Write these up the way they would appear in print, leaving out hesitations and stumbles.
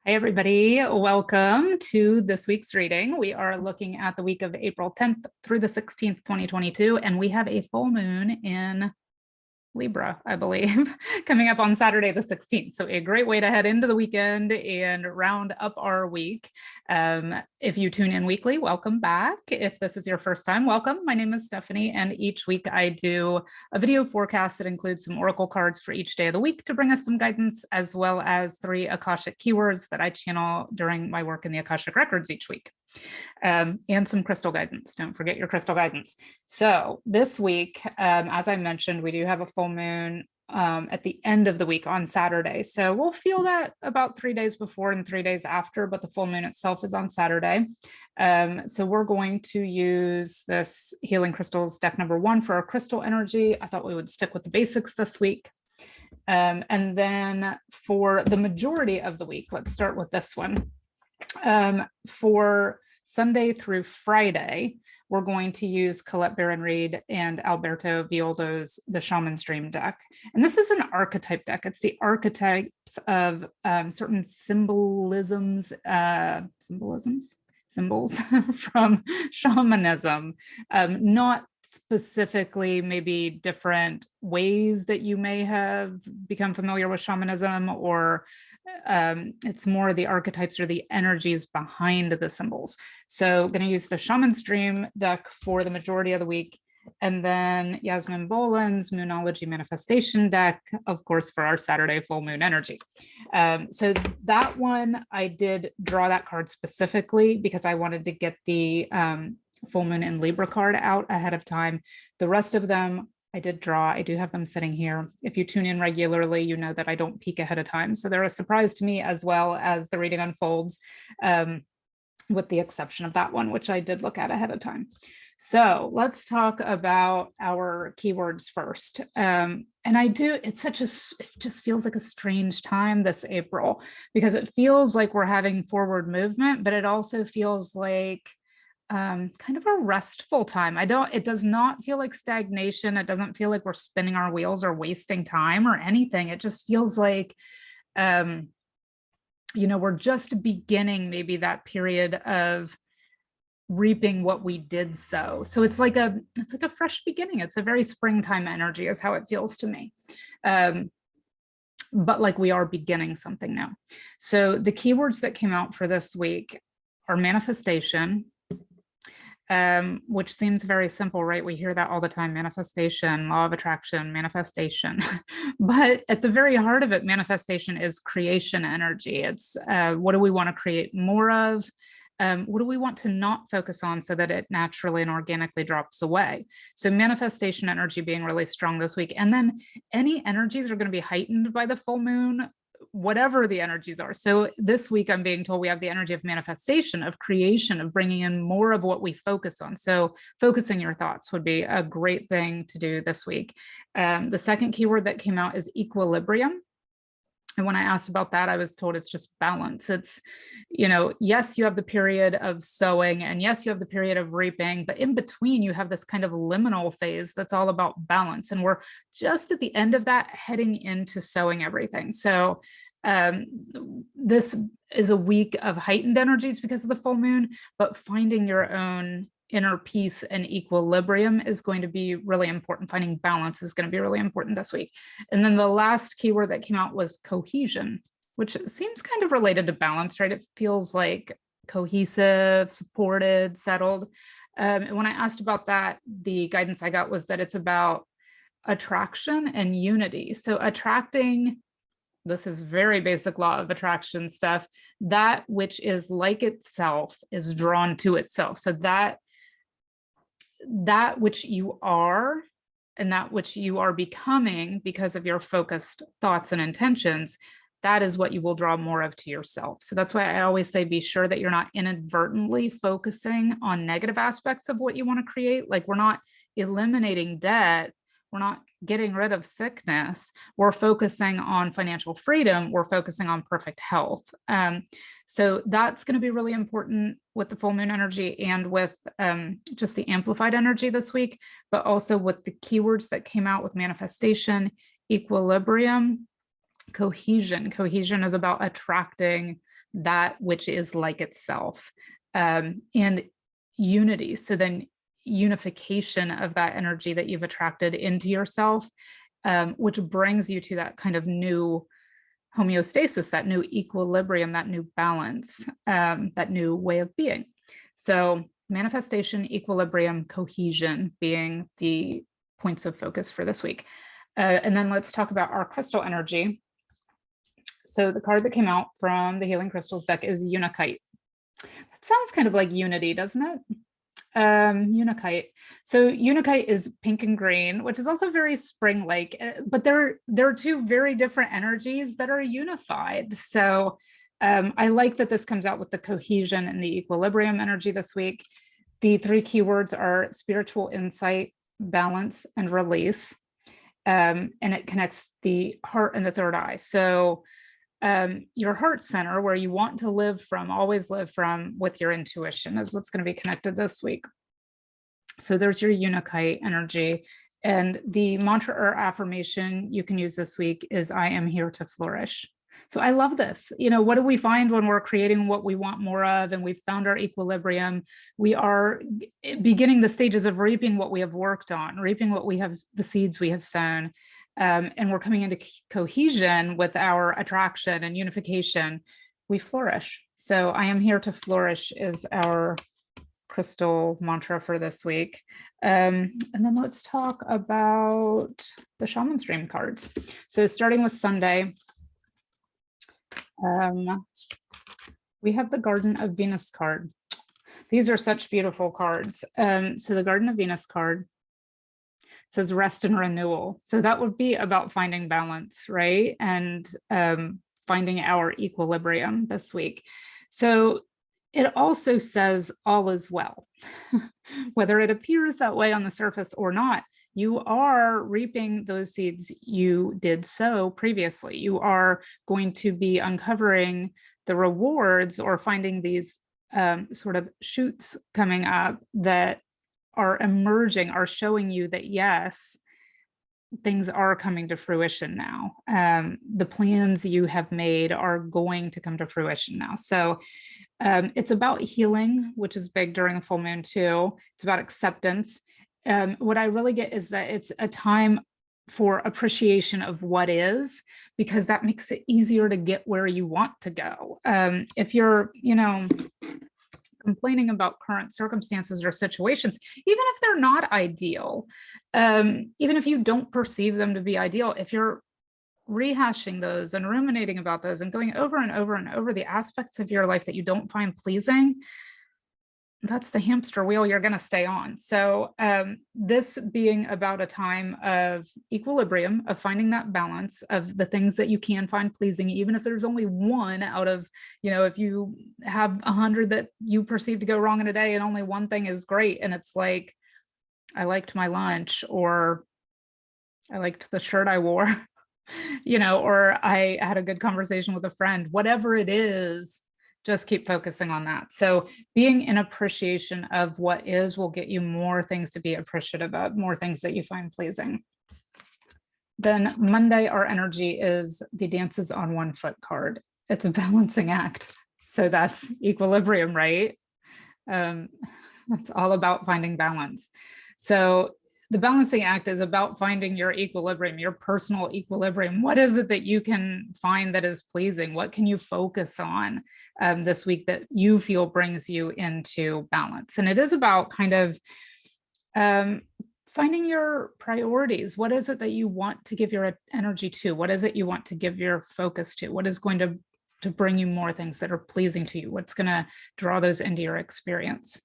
Hey, everybody. Welcome to this week's reading. We are looking at the week of April 10th through the 16th, 2022, and we have a full moon in Libra, I believe, coming up on Saturday the 16th. So a great way to head into the weekend and round up our week. If you tune in weekly, welcome back. If this is your first time, welcome. My name is Stephanie, and each week I do a video forecast that includes some oracle cards for each day of the week to bring us some guidance, as well as 3 Akashic keywords that I channel during my work in the Akashic records each week. And some crystal guidance. Don't forget your crystal guidance. So this week, as I mentioned, we do have a full moon at the end of the week on Saturday. So we'll feel that about 3 days before and 3 days after, but the full moon itself is on Saturday. So we're going to use this Healing Crystals deck number 1 for our crystal energy. I thought we would stick with the basics this week. And then for the majority of the week, let's start with this one. For Sunday through Friday, we're going to use Colette Baron-Reid and Alberto Violdo's The Shaman Stream deck. And this is an archetype deck. It's the archetypes of certain symbols from shamanism, not specifically maybe different ways that you may have become familiar with shamanism, or it's more the archetypes or the energies behind the symbols. So I'm going to use the Shaman Stream deck for the majority of the week, and then Yasmin Boland's Moonology Manifestation Deck, of course, for our Saturday full moon energy. So that one, I did draw that card specifically because I wanted to get the full moon and Libra card out ahead of time. The rest of them I did draw. I do have them sitting here. If you tune in regularly, you know that I don't peek ahead of time. So they're a surprise to me as well as the reading unfolds, with the exception of that one, which I did look at ahead of time. So let's talk about our keywords first. And it just feels like a strange time this April, because it feels like we're having forward movement, but it also feels like kind of a restful time. It does not feel like stagnation. It doesn't feel like we're spinning our wheels or wasting time or anything. It just feels like, we're just beginning maybe that period of reaping what we did sow. So it's like a fresh beginning. It's a very springtime energy is how it feels to me. But like we are beginning something now. So the keywords that came out for this week are manifestation, which seems very simple, right? We hear that all the time: manifestation, law of attraction, manifestation. But at the very heart of it, manifestation is creation energy. It's what do we want to create more of? What do we want to not focus on so that it naturally and organically drops away? So manifestation energy being really strong this week. And then any energies are going to be heightened by the full moon, whatever the energies are. So this week I'm being told we have the energy of manifestation, of creation, of bringing in more of what we focus on. So focusing your thoughts would be a great thing to do this week. The second keyword that came out is equilibrium. And when I asked about that, I was told it's just balance. It's, yes, you have the period of sowing, and yes, you have the period of reaping, but in between you have this kind of liminal phase that's all about balance. And we're just at the end of that, heading into sowing everything. So this is a week of heightened energies because of the full moon, but finding your own inner peace and equilibrium is going to be really important. Finding balance is going to be really important this week. And then the last keyword that came out was cohesion, which seems kind of related to balance, right? It feels like cohesive, supported, settled. And when I asked about that, the guidance I got was that it's about attraction and unity. So attracting, this is very basic law of attraction stuff, that which is like itself is drawn to itself. So that which you are and that which you are becoming because of your focused thoughts and intentions, that is what you will draw more of to yourself. So that's why I always say, be sure that you're not inadvertently focusing on negative aspects of what you want to create. Like, we're not eliminating debt. We're not getting rid of sickness. We're focusing on financial freedom. We're focusing on perfect health. So that's going to be really important with the full moon energy and with just the amplified energy this week, but also with the keywords that came out with manifestation, equilibrium, Cohesion. Cohesion is about attracting that which is like itself, and unity. So then unification of that energy that you've attracted into yourself, which brings you to that kind of new homeostasis, that new equilibrium, that new balance, that new way of being. So manifestation, equilibrium, cohesion being the points of focus for this week. And then let's talk about our crystal energy. So the card that came out from the Healing Crystals deck is Unakite. That sounds kind of like unity, doesn't it? Unakite. So Unakite is pink and green, which is also very spring-like, but there are two very different energies that are unified. So I like that this comes out with the cohesion and the equilibrium energy this week. The 3 keywords are spiritual insight, balance, and release. And it connects the heart and the third eye. So your heart center, where you want to live from, always live from, with your intuition, is what's going to be connected this week. So there's your Unakite energy. And the mantra or affirmation you can use this week is, I am here to flourish. So I love this. You know, what do we find when we're creating what we want more of, and we've found our equilibrium? We are beginning the stages of reaping what we have worked on, reaping what we have, the seeds we have sown. And we're coming into cohesion with our attraction and unification. We flourish. So I am here to flourish is our crystal mantra for this week. And then let's talk about the Shaman Stream cards. So starting with Sunday, we have the Garden of Venus card. These are such beautiful cards. So the Garden of Venus card says rest and renewal. So that would be about finding balance, right? And finding our equilibrium this week. So it also says all is well. Whether it appears that way on the surface or not, you are reaping those seeds you did sow previously. You are going to be uncovering the rewards or finding these sort of shoots coming up that are emerging, are showing you that, yes, things are coming to fruition now. The plans you have made are going to come to fruition now. So it's about healing, which is big during the full moon too. It's about acceptance. What I really get is that it's a time for appreciation of what is, because that makes it easier to get where you want to go. If you're, complaining about current circumstances or situations, even if they're not ideal, even if you don't perceive them to be ideal, if you're rehashing those and ruminating about those and going over and over and over the aspects of your life that you don't find pleasing, that's the hamster wheel you're going to stay on. So this being about a time of equilibrium, of finding that balance of the things that you can find pleasing, even if there's only one out of, if you have 100 that you perceive to go wrong in a day and only one thing is great. And it's like, I liked my lunch, or I liked the shirt I wore, or I had a good conversation with a friend, whatever it is. Just keep focusing on that. So being in appreciation of what is will get you more things to be appreciative of, more things that you find pleasing. Then Monday, our energy is the dances on one foot card. It's a balancing act. So that's equilibrium, right? It's all about finding balance. So the balancing act is about finding your equilibrium, your personal equilibrium. What is it that you can find that is pleasing? What can you focus on this week that you feel brings you into balance? And it is about kind of finding your priorities. What is it that you want to give your energy to? What is it you want to give your focus to? What is going to bring you more things that are pleasing to you? What's going to draw those into your experience?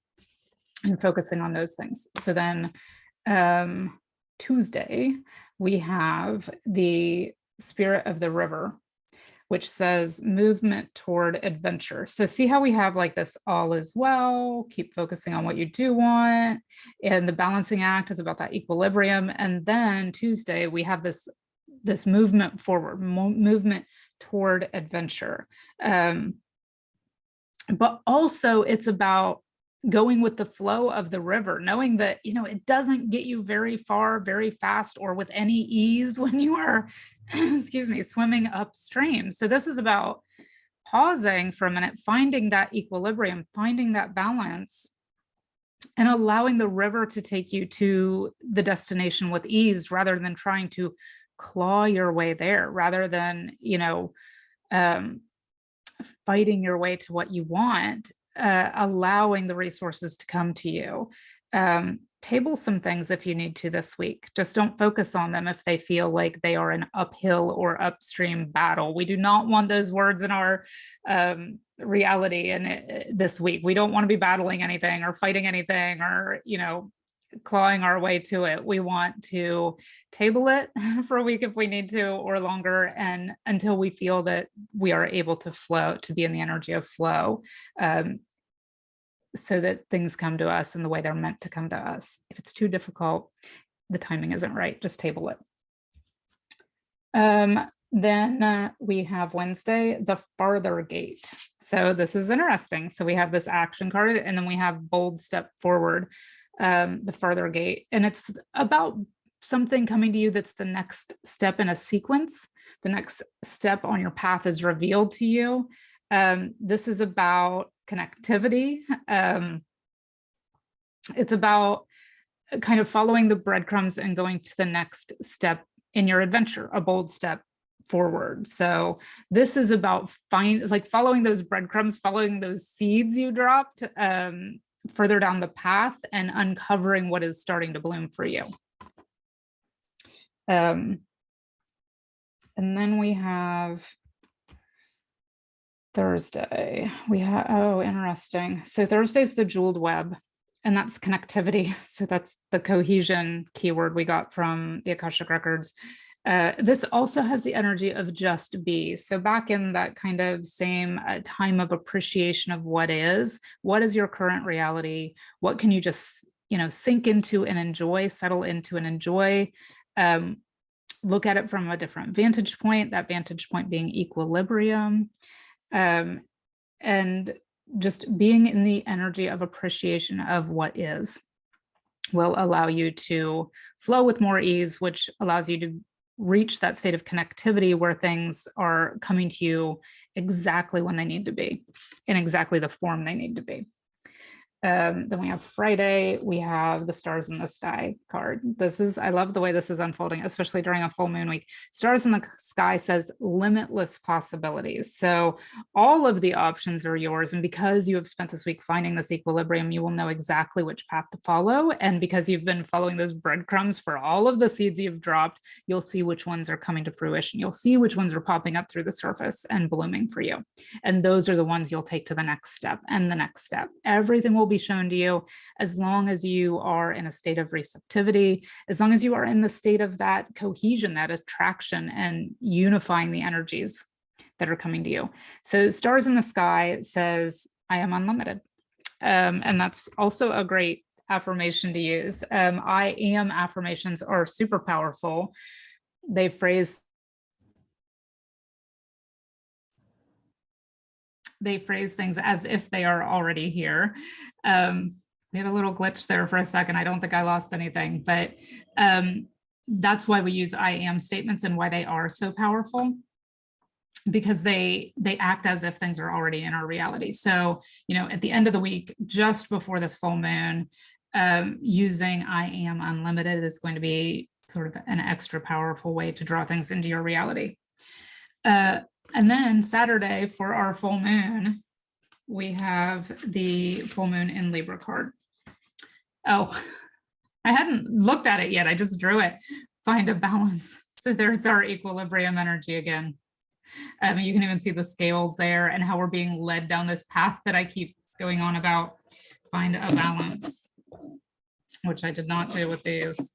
And focusing on those things. So then Tuesday, we have the Spirit of the River, which says movement toward adventure. So see how we have like this all is well, keep focusing on what you do want. And the balancing act is about that equilibrium. And then Tuesday, we have this movement forward, movement toward adventure. But also it's about going with the flow of the river, knowing that, it doesn't get you very far, very fast, or with any ease when you are excuse me, swimming upstream. So this is about pausing for a minute, finding that equilibrium, finding that balance, and allowing the river to take you to the destination with ease rather than trying to claw your way there, rather than, fighting your way to what you want, allowing the resources to come to you. Table some things if you need to this week. Just don't focus on them if they feel like they are an uphill or upstream battle. We do not want those words in our reality and this week. We don't want to be battling anything or fighting anything or, clawing our way to it. We want to table it for a week if we need to, or longer, and until we feel that we are able to flow, to be in the energy of flow, so that things come to us in the way they're meant to come to us. If it's too difficult, the timing isn't right, just table it. Then we have Wednesday, the farther gate. So this is interesting. So we have this action card, and then we have bold step forward, the farther gate. And it's about something coming to you that's the next step in a sequence. The next step on your path is revealed to you. This is about connectivity. It's about kind of following the breadcrumbs and going to the next step in your adventure, a bold step forward. So this is about following those breadcrumbs, following those seeds you dropped further down the path and uncovering what is starting to bloom for you. And then we have Thursday. We have, oh, interesting. So Thursday's the jeweled web, and that's connectivity. So that's the cohesion keyword we got from the Akashic records. This also has the energy of just be. So back in that kind of same time of appreciation of what is your current reality? What can you just, sink into and enjoy, settle into and enjoy? Look at it from a different vantage point, that vantage point being equilibrium. And just being in the energy of appreciation of what is will allow you to flow with more ease, which allows you to reach that state of connectivity where things are coming to you exactly when they need to be, in exactly the form they need to be. Then we have Friday, we have the stars in the sky card. I love the way this is unfolding, especially during a full moon week. Stars in the sky says limitless possibilities. So all of the options are yours. And because you have spent this week finding this equilibrium, you will know exactly which path to follow. And because you've been following those breadcrumbs for all of the seeds you've dropped, you'll see which ones are coming to fruition. You'll see which ones are popping up through the surface and blooming for you. And those are the ones you'll take to the next step and the next step. Everything will be shown to you as long as you are in a state of receptivity, as long as you are in the state of that cohesion, that attraction, and unifying the energies that are coming to you. So stars in the sky says, I am unlimited. And that's also a great affirmation to use. I am affirmations are super powerful. They phrase things as if they are already here. We had a little glitch there for a second. I don't think I lost anything, but that's why we use I am statements and why they are so powerful, because they act as if things are already in our reality. So, at the end of the week, just before this full moon, using I am unlimited is going to be sort of an extra powerful way to draw things into your reality. And then Saturday for our full moon, we have the full moon in Libra card. Oh, I hadn't looked at it yet. I just drew it. Find a balance. So there's our equilibrium energy again. You can even see the scales there and how we're being led down this path that I keep going on about. Find a balance, which I did not do with these.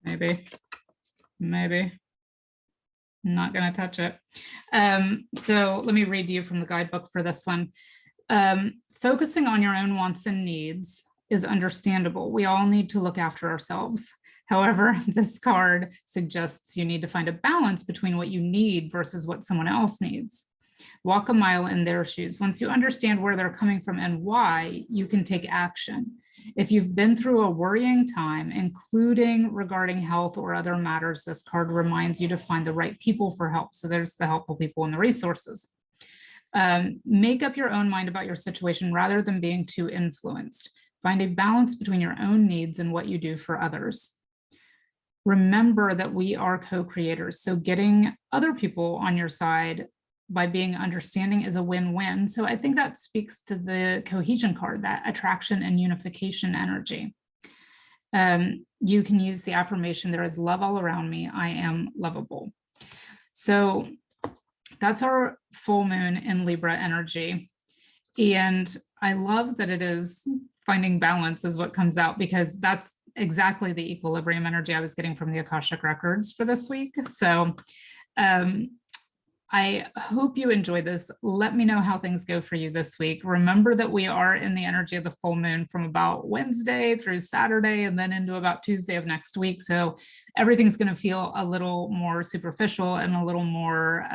Maybe. I'm not going to touch it. So let me read to you from the guidebook for this one. Focusing on your own wants and needs is understandable. We all need to look after ourselves. However, this card suggests you need to find a balance between what you need versus what someone else needs. Walk a mile in their shoes. Once you understand where they're coming from and why, you can take action. If you've been through a worrying time, including regarding health or other matters, this card reminds you to find the right people for help. So there's the helpful people and the resources. Make up your own mind about your situation rather than being too influenced. Find a balance between your own needs and what you do for others. Remember that we are co-creators. So getting other people on your side by being understanding is a win-win. So I think that speaks to the cohesion card, that attraction and unification energy. You can use the affirmation, there is love all around me, I am lovable. So that's our full moon in Libra energy. And I love that it is finding balance is what comes out, because that's exactly the equilibrium energy I was getting from the Akashic records for this week. So I hope you enjoy this. Let me know how things go for you this week. Remember that we are in the energy of the full moon from about Wednesday through Saturday and then into about Tuesday of next week. So everything's going to feel a little more superficial and a little more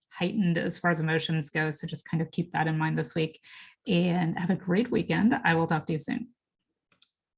heightened as far as emotions go. So just kind of keep that in mind this week and have a great weekend. I will talk to you soon.